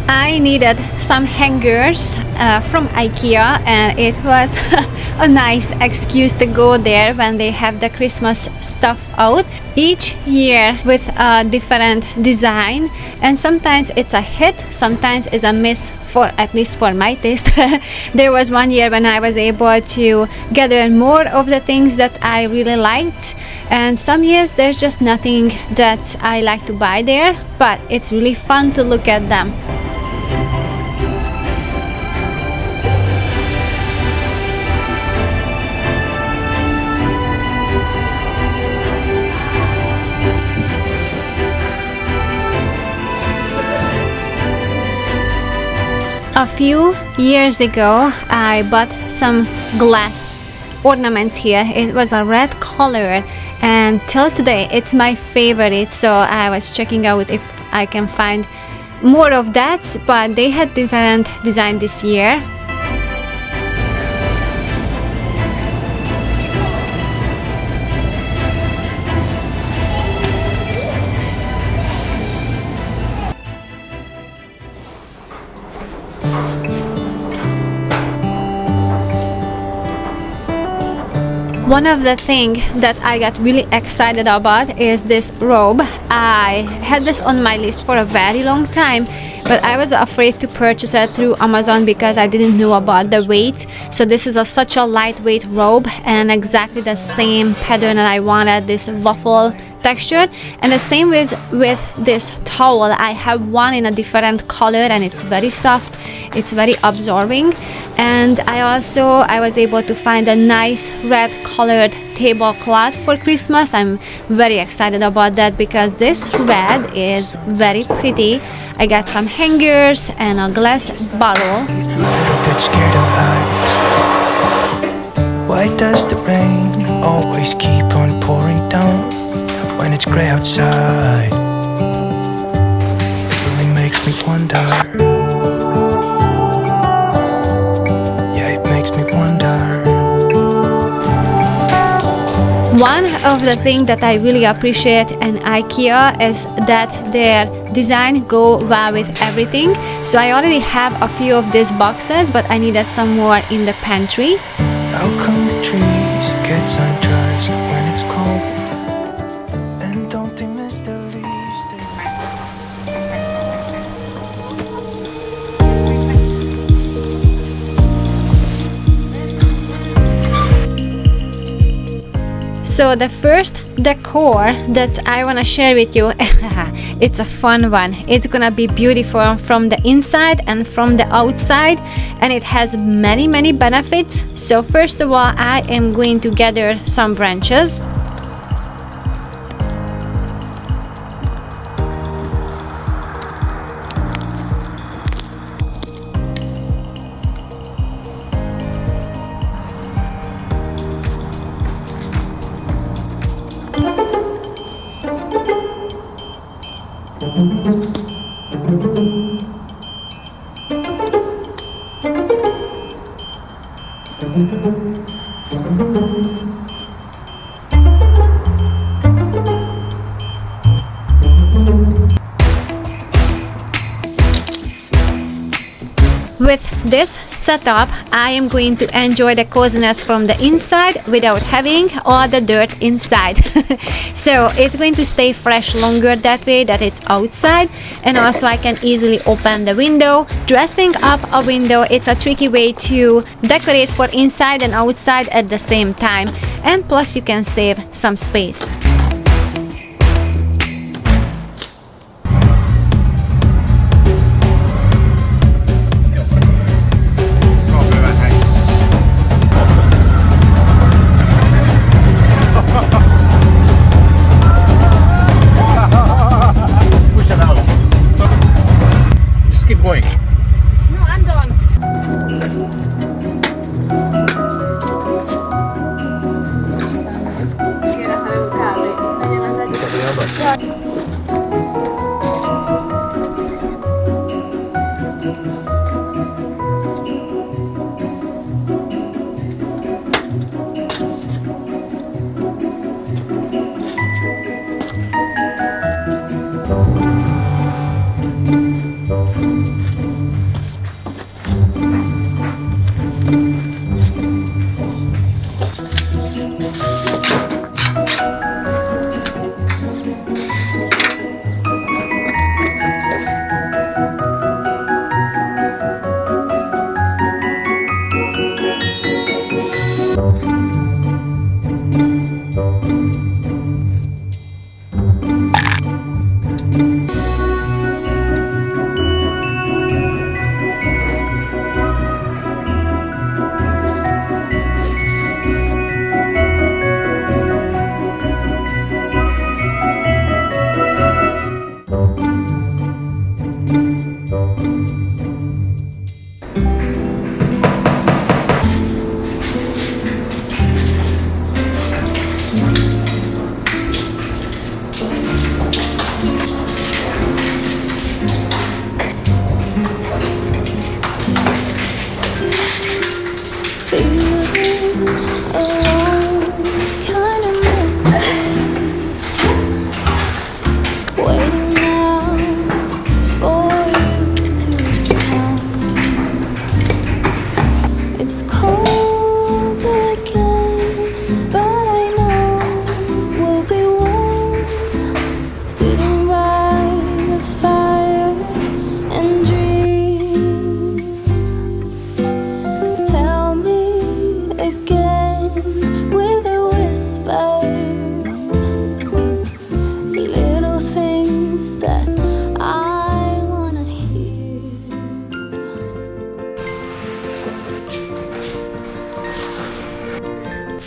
I needed some hangers from Ikea, and it was a nice excuse to go there when they have the Christmas stuff out. Each year with a different design, and sometimes it's a hit, sometimes it's a miss, for at least for my taste. There was one year when I was able to gather more of the things that I really liked, and some years there's just nothing that I like to buy there, but it's really fun to look at them. A few years ago, I bought some glass ornaments here. It was a red color, and till today it's my favorite, so I was checking out if I can find more of that, but they had different design this year. One of the things that I got really excited about is this robe. I had this on my list for a very long time, but I was afraid to purchase it through Amazon because I didn't know about the weight. So this is such a lightweight robe, and exactly the same pattern that I wanted, this waffle texture. And the same with this towel. I have one in a different color, and it's very soft, it's very absorbing. And I was able to find a nice red colored tablecloth for Christmas. I'm very excited about that because this red is very pretty. I got some hangers and a glass bottle. Why does the rain always keep on pouring down when it's gray outside? It really makes me wonder. One of the things that I really appreciate in Ikea is that their design go well with everything. So I already have a few of these boxes, but I needed some more in the pantry. How come the trees get undressed when it's cold? And don't they miss the leaves? So the first decor that I want to share with you, it's a fun one. It's gonna be beautiful from the inside and from the outside, and it has many benefits. So first of all, I am going to gather some branches. With this setup, I am going to enjoy the coziness from the inside without having all the dirt inside. So it's going to stay fresh longer that way that it's outside, and also I can easily open the window. Dressing up a window, it's a tricky way to decorate for inside and outside at the same time, and plus you can save some space.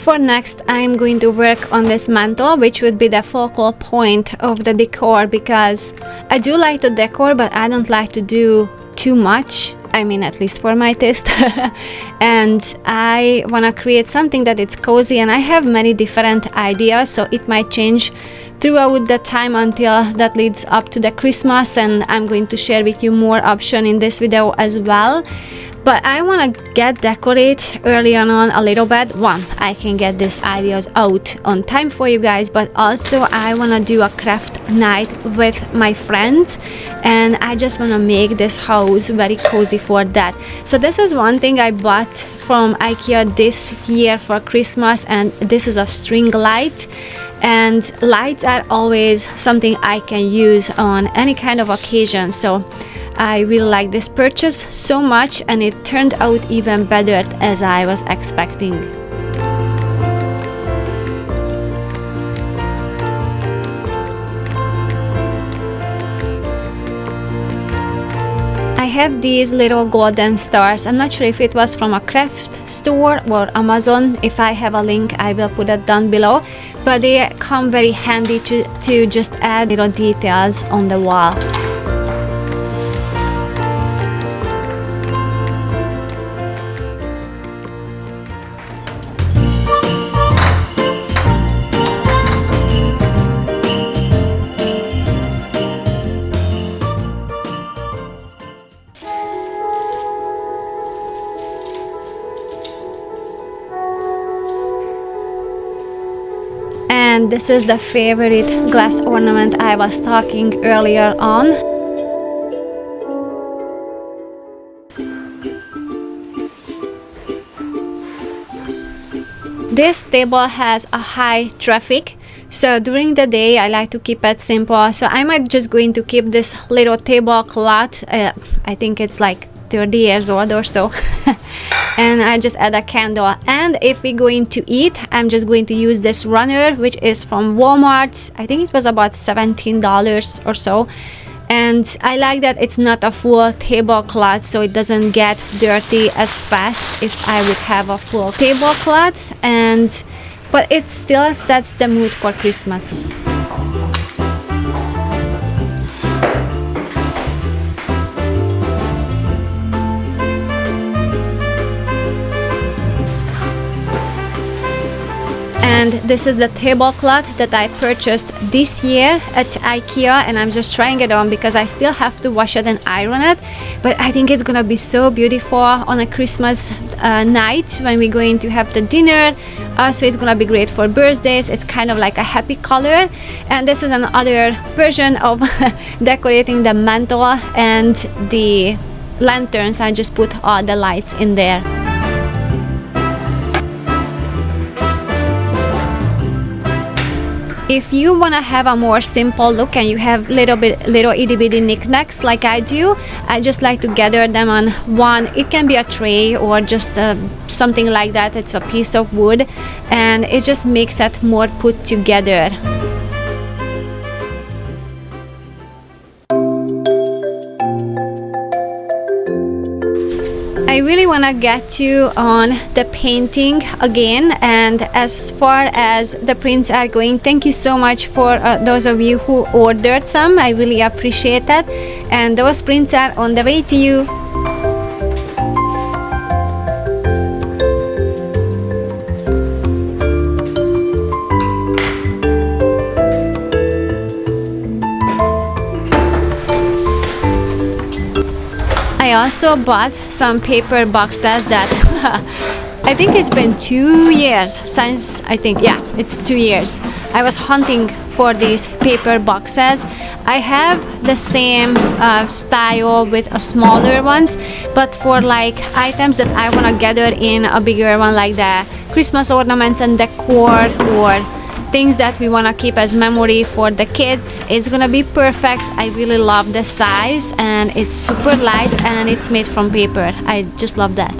For next, I'm going to work on this mantle, which would be the focal point of the decor, because I do like to decor, but I don't like to do too much. I mean, at least for my taste. And I want to create something that it's cozy, and I have many different ideas, so it might change throughout the time until that leads up to the Christmas, and I'm going to share with you more options in this video as well. But I want to get decorate early on a little bit. One, I can get these ideas out on time for you guys, but also I want to do a craft night with my friends, and I just want to make this house very cozy for that. So this is one thing I bought from Ikea this year for Christmas, and this is a string light. And lights are always something I can use on any kind of occasion, so I really like this purchase so much, and it turned out even better as I was expecting. I have these little golden stars. I'm not sure if it was from a craft store or Amazon. If I have a link, I will put it down below. But they come very handy to just add little details on the wall. And this is the favorite glass ornament I was talking earlier on. This table has a high traffic, so during the day I like to keep it simple. So I might just going to keep this little tablecloth. I think it's like 30 years old or so. And I just add a candle. And if we're going to eat, I'm just going to use this runner, which is from Walmart. I think it was about $17 or so. And I like that it's not a full tablecloth, so it doesn't get dirty as fast if I would have a full tablecloth. But it still sets the mood for Christmas. And this is the tablecloth that I purchased this year at Ikea, and I'm just trying it on because I still have to wash it and iron it. But I think it's gonna be so beautiful on a Christmas night when we're going to have the dinner. So it's gonna be great for birthdays. It's kind of like a happy color. And this is another version of decorating the mantle and the lanterns. I just put all the lights in there. If you want to have a more simple look and you have little itty bitty knickknacks like I do, I just like to gather them on one. It can be a tray or just something like that. It's a piece of wood, and it just makes it more put together. I really want to get you on the painting again, and as far as the prints are going, thank you so much for those of you who ordered some. I really appreciate that, and those prints are on the way to you. I also bought some paper boxes that I think it's been 2 years since, it's 2 years. I was hunting for these paper boxes. I have the same style with smaller ones, but for like items that I want to gather in a bigger one, like the Christmas ornaments and decor, or things that we want to keep as memory for the kids, it's gonna be perfect. I really love the size, and it's super light, and it's made from paper. I just love that.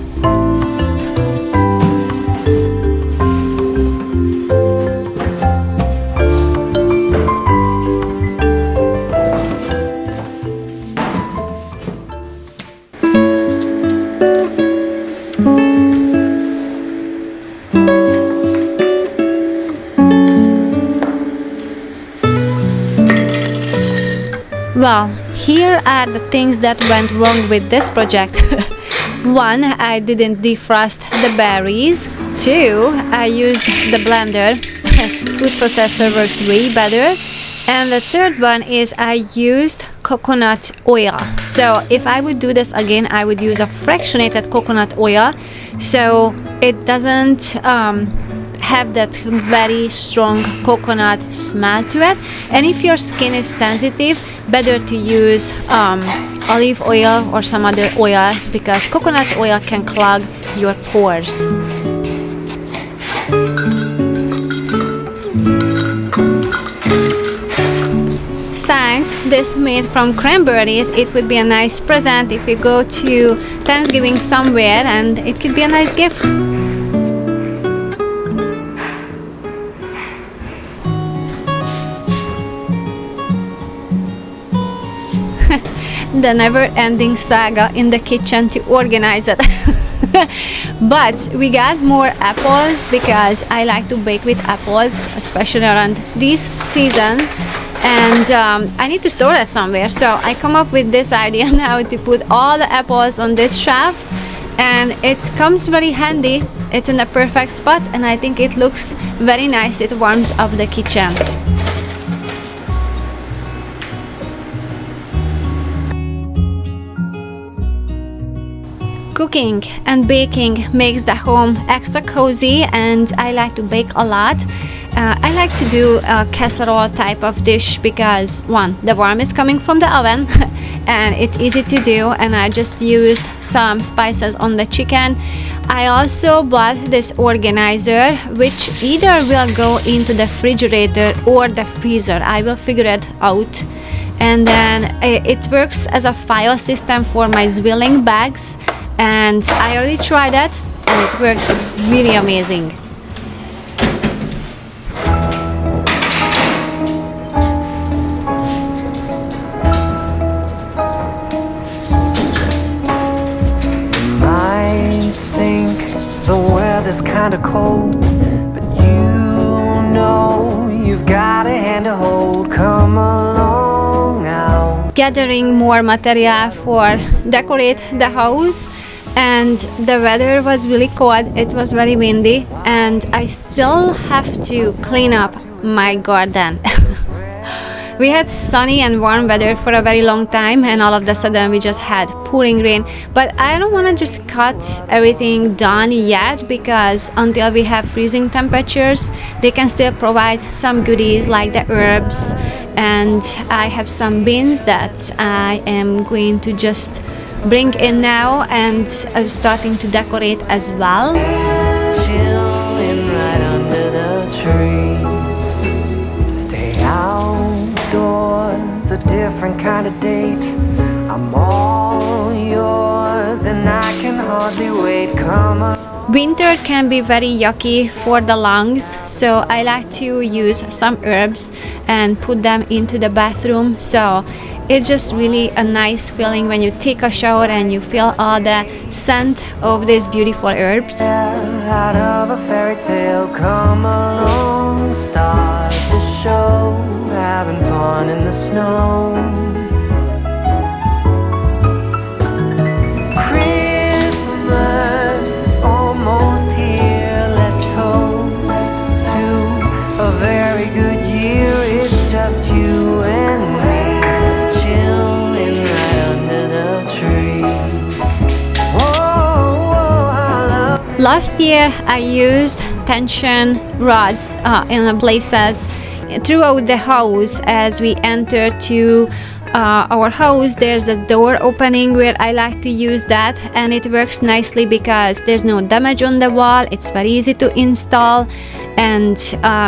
Well, here are the things that went wrong with this project. 1, I didn't defrost the berries. 2, I used the blender. Food processor works way better. And the third one is I used coconut oil. So if I would do this again, I would use a fractionated coconut oil, so it doesn't have that very strong coconut smell to it. And if your skin is sensitive, better to use olive oil or some other oil, because coconut oil can clog your pores. Since this made from cranberries, it would be a nice present if you go to Thanksgiving somewhere, and it could be a nice gift. The never-ending saga in the kitchen to organize it. But we got more apples because I like to bake with apples, especially around this season. And I need to store it somewhere, so I come up with this idea now to put all the apples on this shelf, and it comes very handy. It's in the perfect spot, and I think it looks very nice. It warms up the kitchen. Cooking and baking makes the home extra cozy, and I like to bake a lot. I like to do a casserole type of dish because 1, the warmth is coming from the oven and it's easy to do, and I just used some spices on the chicken. I also bought this organizer, which either will go into the refrigerator or the freezer. I will figure it out. And then it works as a file system for my zwilling bags, and I already tried it and it works really amazing. The weather's kinda cold, but you know you've got a hand to hold. Come along now. Gathering more material for decorate the house, and the weather was really cold. It was very windy, and I still have to clean up my garden. We had sunny and warm weather for a very long time, and all of a sudden we just had pouring rain. But I don't want to just cut everything done yet, because until we have freezing temperatures, they can still provide some goodies like the herbs. And I have some beans that I am going to just bring in now, and I'm starting to decorate as well. Chilling right under the tree. Stay outdoors, a different kind of date. I'm all yours and I can hardly wait. Come on. Winter can be very yucky for the lungs, so I like to use some herbs and put them into the bathroom. So it's just really a nice feeling when you take a shower and you feel all the scent of these beautiful herbs. Out of a fairy tale, come along, start the show, having fun in the snow. Christmas is almost here, let's toast to a very good year. It's just you and me, chilling right under the tree. Last year I used tension rods in places throughout the house. As we enter to our house, there's a door opening where I like to use that, and it works nicely because there's no damage on the wall. It's very easy to install, and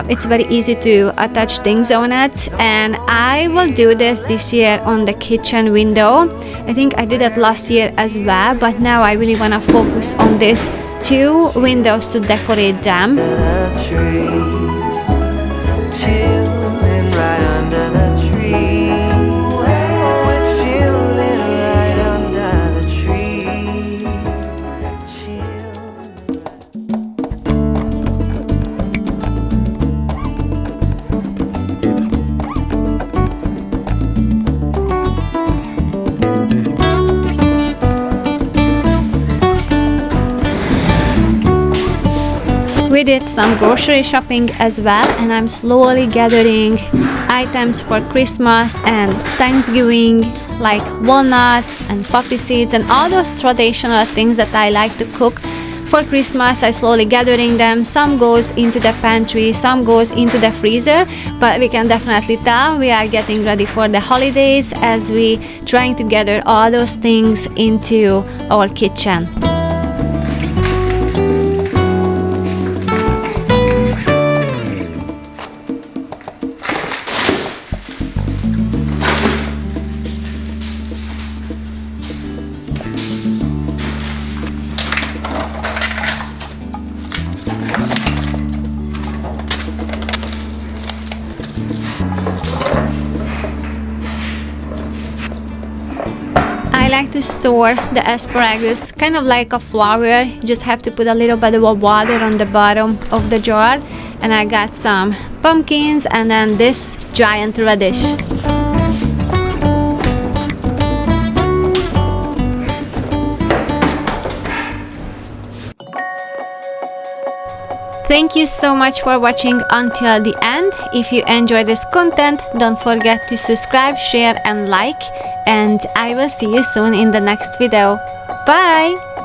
it's very easy to attach things on it. And I will do this year on the kitchen window. I think I did it last year as well, but now I really want to focus on these two windows to decorate them. Chilling right under the tree. We're chilling right under the tree. did some grocery shopping as well, and I'm slowly gathering items for Christmas and Thanksgiving, like walnuts and poppy seeds and all those traditional things that I like to cook for Christmas. I slowly gathering them. Some goes into the pantry, some goes into the freezer, but we can definitely tell we are getting ready for the holidays as we trying to gather all those things into our kitchen. I like to store the asparagus kind of like a flower. You just have to put a little bit of water on the bottom of the jar. And I got some pumpkins and then this giant radish. Thank you so much for watching until the end. If you enjoyed this content, don't forget to subscribe, share and like. And I will see you soon in the next video. Bye!